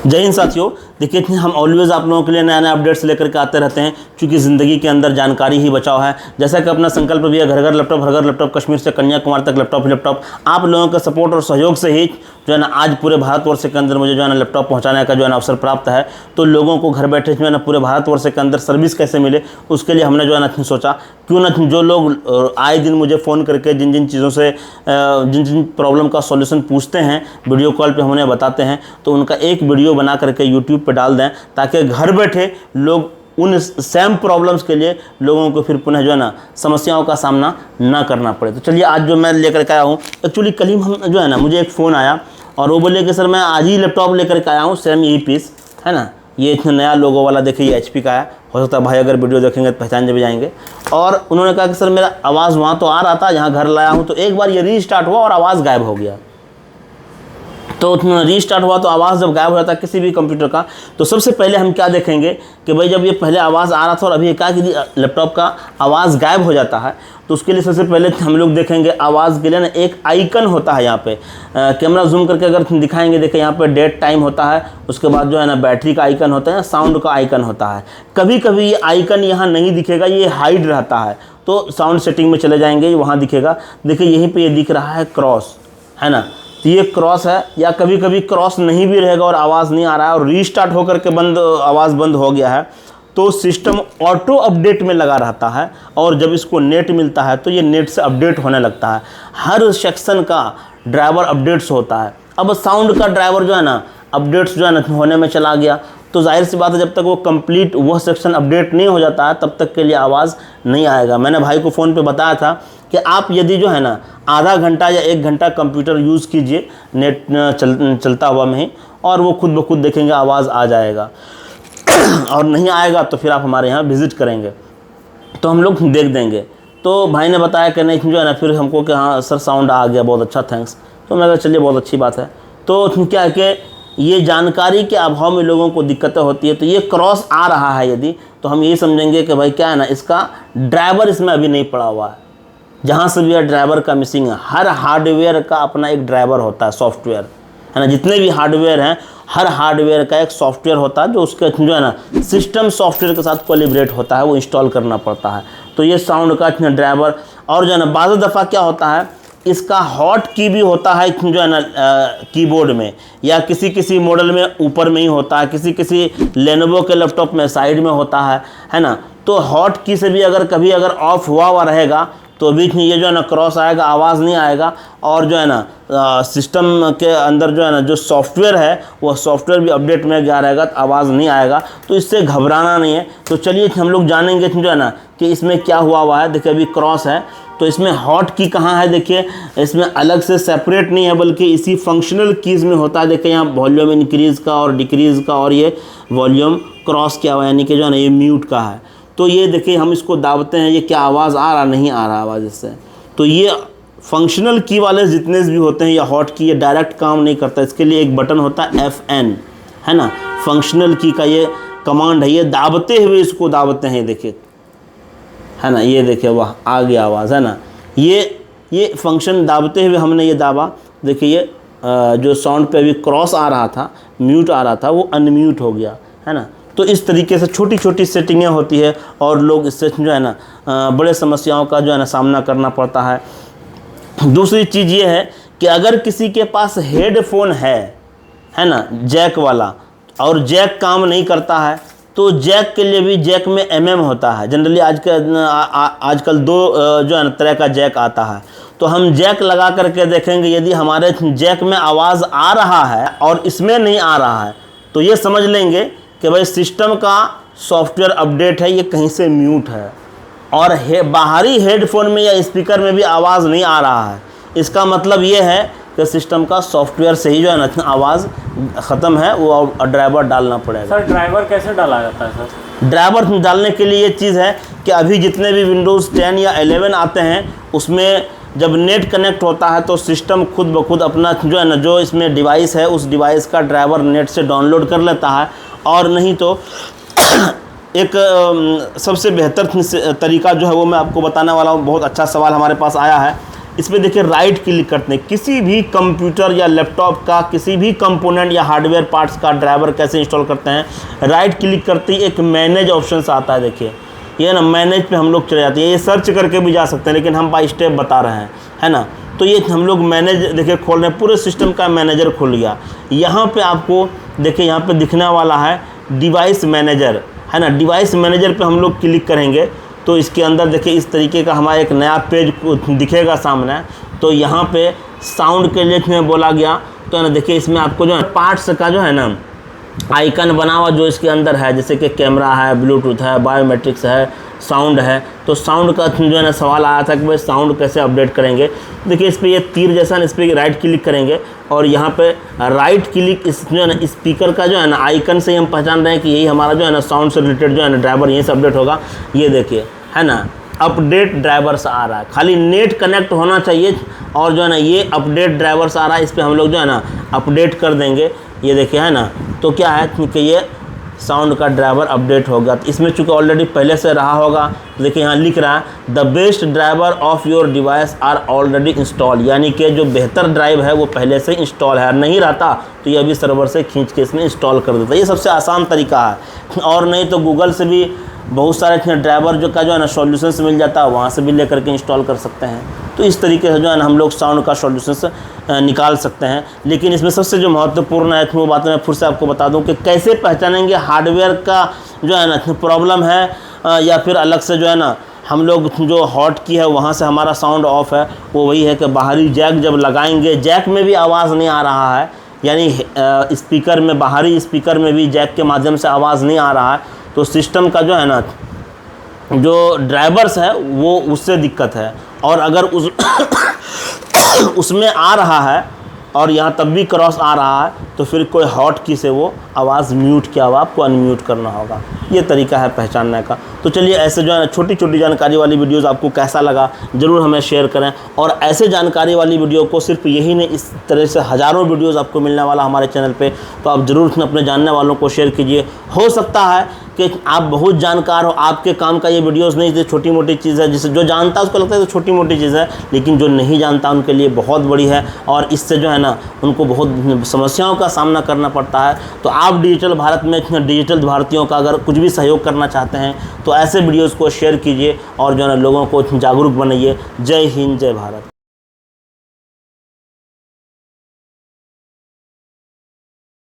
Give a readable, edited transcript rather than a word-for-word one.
जय हिंद साथियों। देखिए हम ऑलवेज आप लोगों के लिए नया नया अपडेट्स लेकर के आते रहते हैं, क्योंकि ज़िंदगी के अंदर जानकारी ही बचाव है। जैसा कि अपना संकल्प भी है, घर घर लैपटॉप, हर घर लैपटॉप, कश्मीर से कन्याकुमारी तक लैपटॉप ही लैपटॉप। आप लोगों के सपोर्ट और सहयोग से ही जो है ना आज पूरे भारतवर्ष के अंदर मुझे जो है ना लैपटॉप पहुँचाने का जो है ना अवसर प्राप्त है। तो लोगों को घर बैठे जो है ना पूरे भारतवर्ष के अंदर सर्विस कैसे मिले, उसके लिए हमने जो है ना सोचा क्यों ना जो लोग आए दिन मुझे फ़ोन करके जिन जिन चीज़ों से जिन जिन प्रॉब्लम का सॉल्यूशन पूछते हैं, वीडियो कॉल पे हम उन्हें बताते हैं, तो उनका एक वीडियो बना करके यूट्यूब पे डाल दें, ताकि घर बैठे लोग उन सेम प्रॉब्लम्स के लिए लोगों को फिर पुनः जो है ना समस्याओं का सामना ना करना पड़े। तो चलिए आज जो मैं लेकर के आया हूँ, एक्चुअली कल ही हम जो है ना मुझे एक फ़ोन आया और वो बोले कि सर मैं आज ही लैपटॉप लेकर के आया हूँ, सेम यही पीस है ना, ये इतना नया लोगो वाला, देखिए ये HP का है। हो सकता है भाई अगर वीडियो देखेंगे तो पहचान भी जाएंगे। और उन्होंने कहा कि सर मेरा आवाज़ वहाँ तो आ रहा था, यहाँ घर लाया हूँ तो एक बार ये रीस्टार्ट हुआ और आवाज़ गायब हो गया। तो रीस्टार्ट हुआ तो आवाज़ जब गायब हो जाता है किसी भी कंप्यूटर का, तो सबसे पहले हम क्या देखेंगे कि भाई जब ये पहले आवाज़ आ रहा था और अभी क्या कि लैपटॉप का आवाज़ गायब हो जाता है, तो उसके लिए सबसे पहले हम लोग देखेंगे आवाज़ के लिए ना एक आइकन होता है यहाँ पे। कैमरा जूम करके अगर दिखाएंगे, देखिए यहाँ पे डेट टाइम होता है, उसके बाद जो है ना बैटरी का आइकन होता है, साउंड का आइकन होता है। कभी कभी ये आइकन यहाँ नहीं दिखेगा, ये हाइड रहता है, तो साउंड सेटिंग में चले जाएंगे, वहाँ दिखेगा। देखिए यहीं पर ये दिख रहा है क्रॉस, है ना, तो ये क्रॉस है। या कभी कभी क्रॉस नहीं भी रहेगा और आवाज़ नहीं आ रहा है और रीस्टार्ट होकर के आवाज़ बंद हो गया है, तो सिस्टम ऑटो अपडेट में लगा रहता है और जब इसको नेट मिलता है तो ये नेट से अपडेट होने लगता है। हर सेक्शन का ड्राइवर अपडेट्स होता है। अब साउंड का ड्राइवर जो है ना अपडेट्स जो है ना होने में चला गया, तो जाहिर सी बात है जब तक वो कंप्लीट वह सेक्शन अपडेट नहीं हो जाता है तब तक के लिए आवाज़ नहीं आएगा। मैंने भाई को फ़ोन पे बताया था कि आप यदि जो है ना आधा घंटा या 1 घंटा कंप्यूटर यूज़ कीजिए नेट चलता हुआ में ही, और वो खुद ब खुद देखेंगे आवाज़ आ जाएगा और नहीं आएगा तो फिर आप हमारे यहाँ विज़िट करेंगे तो हम लोग देख देंगे। तो भाई ने बताया कि नहीं जो है ना, फिर हमको कि हाँ सर साउंड आ गया, बहुत अच्छा थैंक्स। तो मैं कहा चलिए बहुत अच्छी बात है। तो क्या है कि ये जानकारी के अभाव में लोगों को दिक्कतें होती है। तो ये क्रॉस आ रहा है यदि, तो हम ये समझेंगे कि भाई क्या है ना, इसका ड्राइवर इसमें अभी नहीं पड़ा हुआ है। जहाँ से भी यह ड्राइवर का मिसिंग है। हर हार्डवेयर का अपना एक ड्राइवर होता है, सॉफ्टवेयर है ना, जितने भी हार्डवेयर हैं हर हार्डवेयर का एक सॉफ्टवेयर होता है जो उसके जो है ना सिस्टम सॉफ्टवेयर के साथ कोलैबोरेट होता है, वो इंस्टॉल करना पड़ता है। तो ये साउंड का ड्राइवर, और जो है ना बाज़ दफ़ा क्या होता है इसका हॉट की भी होता है जो है ना कीबोर्ड में, या किसी किसी मॉडल में ऊपर में ही होता है, किसी किसी लेनोवो के लैपटॉप में साइड में होता है ना। तो हॉट की से भी अगर ऑफ हुआ रहेगा तो बीच में ये जो है ना क्रॉस आएगा, आवाज़ नहीं आएगा। और जो है ना सिस्टम के अंदर जो है ना जो सॉफ्टवेयर है वो सॉफ्टवेयर भी अपडेट में गया रहेगा तो आवाज़ नहीं आएगा। तो इससे घबराना नहीं है। तो चलिए हम लोग जानेंगे जो है ना कि इसमें क्या हुआ है। देखिए अभी क्रॉस है तो इसमें हॉट की कहाँ है, देखिए इसमें अलग से सेपरेट नहीं है बल्कि इसी फंक्शनल कीज़ में होता है। देखिए यहाँ वॉल्यूम इंक्रीज़ का और डिक्रीज़ का, और ये वॉल्यूम क्रॉस किया हुआ है, यानी कि जो है ना ये म्यूट का है। तो ये देखिए हम इसको दाबते हैं, ये क्या आवाज़ आ रहा, नहीं आ रहा आवाज़ इससे। तो ये फंक्शनल की वाले जितने भी होते हैं या हॉट की, ये डायरेक्ट काम नहीं करता। इसके लिए एक बटन होता है FN, है ना, फंक्शनल की का ये कमांड है। ये दाबते हुए इसको दाबते हैं, देखिए है ना, ये देखिए वाह आ गया आवाज़, है ना। ये फंक्शन दाबते हुए हमने ये दाबा, देखिए ये जो साउंड पे अभी क्रॉस आ रहा था, म्यूट आ रहा था, वो अनम्यूट हो गया, है ना। तो इस तरीके से छोटी छोटी सेटिंगें होती है और लोग इससे जो है ना बड़े समस्याओं का जो है ना सामना करना पड़ता है। दूसरी चीज़ ये है कि अगर किसी के पास हेडफोन है ना जैक वाला, और जैक काम नहीं करता है, तो जैक के लिए भी जैक में MM होता है। जनरली आजकल 2 जो है ना तरह का जैक आता है। तो हम जैक लगा करके देखेंगे, यदि हमारे जैक में आवाज़ आ रहा है और इसमें नहीं आ रहा है तो ये समझ लेंगे कि भाई सिस्टम का सॉफ्टवेयर अपडेट है, ये कहीं से म्यूट है। और बाहरी हेडफोन में या स्पीकर में भी आवाज़ नहीं आ रहा है, इसका मतलब ये है कि सिस्टम का सॉफ्टवेयर से ही जो है ना आवाज़ ख़त्म है, वो ड्राइवर डालना पड़ेगा। सर ड्राइवर कैसे डाला जाता है सर? ड्राइवर डालने के लिए ये चीज़ है कि अभी जितने भी विंडोज़ 10 या 11 आते हैं उसमें जब नेट कनेक्ट होता है तो सिस्टम खुद ब खुद अपना जो है ना जो इसमें डिवाइस है उस डिवाइस का ड्राइवर नेट से डाउनलोड कर लेता है। और नहीं तो एक सबसे बेहतर तरीका जो है वो मैं आपको बताने वाला हूँ। बहुत अच्छा सवाल हमारे पास आया है इस पर देखिए राइट क्लिक करते हैं। किसी भी कंप्यूटर या लैपटॉप का किसी भी कंपोनेंट या हार्डवेयर पार्ट्स का ड्राइवर कैसे इंस्टॉल करते हैं, राइट क्लिक करते ही एक मैनेज ऑप्शन आता है। देखिए ये ना मैनेज पे हम लोग चले जाते हैं। ये सर्च करके भी जा सकते हैं, लेकिन हम बाई स्टेप बता रहे हैं, है ना। तो ये हम लोग मैनेज देखिए खोल रहे हैं, पूरे सिस्टम का मैनेजर खुल गया। यहाँ पे आपको देखिए यहाँ पे दिखने वाला है डिवाइस मैनेजर, है ना। डिवाइस मैनेजर पे हम लोग क्लिक करेंगे तो इसके अंदर देखिए इस तरीके का हमारा एक नया पेज दिखेगा सामने। तो यहाँ पे साउंड के लिए में बोला गया, तो है ना देखिए इसमें आपको जो है पार्ट्स का जो है ना आइकन बना हुआ जो इसके अंदर है, जैसे कि कैमरा है, ब्लूटूथ है, बायोमेट्रिक्स है, साउंड है। तो साउंड का जो है ना सवाल आया था कि भाई साउंड कैसे अपडेट करेंगे। देखिए इस पर ये तीर जैसा इस पर राइट क्लिक करेंगे और यहाँ पे राइट क्लिक इस जो है ना स्पीकर का जो है ना आइकन से ही हम पहचान रहे हैं कि यही हमारा जो है ना साउंड से रिलेटेड जो है ना ड्राइवर यहीं से अपडेट होगा। ये देखिए है ना अपडेट ड्राइवर्स आ रहा है, खाली नेट कनेक्ट होना चाहिए और जो है ना ये अपडेट ड्राइवर्स आ रहा है। इस पर हम लोग जो है ना अपडेट कर देंगे। ये देखिए है ना, तो क्या है कि ये साउंड का ड्राइवर अपडेट हो गया। तो इसमें चूँकि ऑलरेडी पहले से रहा होगा, देखिए यहाँ लिख रहा है the best driver of your device are already install, यानी कि जो बेहतर ड्राइव है वो पहले से इंस्टॉल है। नहीं रहता तो ये अभी सर्वर से खींच के इसमें इंस्टॉल कर देता है। ये सबसे आसान तरीका है। और नहीं तो गूगल से भी बहुत सारे ड्राइवर जो है ना सॉल्यूशंस मिल जाता है, वहाँ से भी लेकर के इंस्टॉल कर सकते हैं। तो इस तरीके से जो है ना हम लोग साउंड का सॉल्यूशंस निकाल सकते हैं। लेकिन इसमें सबसे जो महत्वपूर्ण है वो बात मैं फिर से आपको बता दूं कि कैसे पहचानेंगे हार्डवेयर का जो है ना प्रॉब्लम है या फिर अलग से जो है ना हम लोग जो हॉट की है वहाँ से हमारा साउंड ऑफ है। वो वही है कि बाहरी जैक जब लगाएंगे, जैक में भी आवाज़ नहीं आ रहा है, यानी स्पीकर में, बाहरी स्पीकर में भी जैक के माध्यम से आवाज़ नहीं आ रहा है, तो सिस्टम का जो है ना जो ड्राइवर्स है वो उससे दिक्कत है। और अगर उसमें आ रहा है और यहाँ तब भी क्रॉस आ रहा है तो फिर कोई हॉट की से वो आवाज़ म्यूट किया हुआ आपको अनम्यूट करना होगा। ये तरीका है पहचानने का। तो चलिए ऐसे जो है ना छोटी छोटी जानकारी वाली वीडियोज़ आपको कैसा लगा ज़रूर हमें शेयर करें। और ऐसे जानकारी वाली वीडियो को सिर्फ यही नहीं, इस तरह से हज़ारों वीडियोज़ आपको मिलने वाला हमारे चैनल पे, तो आप ज़रूर अपने जानने वालों को शेयर कीजिए। हो सकता है कि आप बहुत जानकार हो, आपके काम का ये वीडियोज़ नहीं, ये छोटी मोटी चीज़ है। जिसे जो जानता है उसको लगता है तो छोटी मोटी चीज़ है, लेकिन जो नहीं जानता उनके लिए बहुत बड़ी है और इससे जो है ना उनको बहुत समस्याओं का सामना करना पड़ता है। तो आप डिजिटल भारत में डिजिटल भारतीयों का अगर कुछ भी सहयोग करना चाहते हैं तो ऐसे वीडियोज़ को शेयर कीजिए और जो है ना लोगों को जागरूक बनाइए। जय हिंद, जय भारत।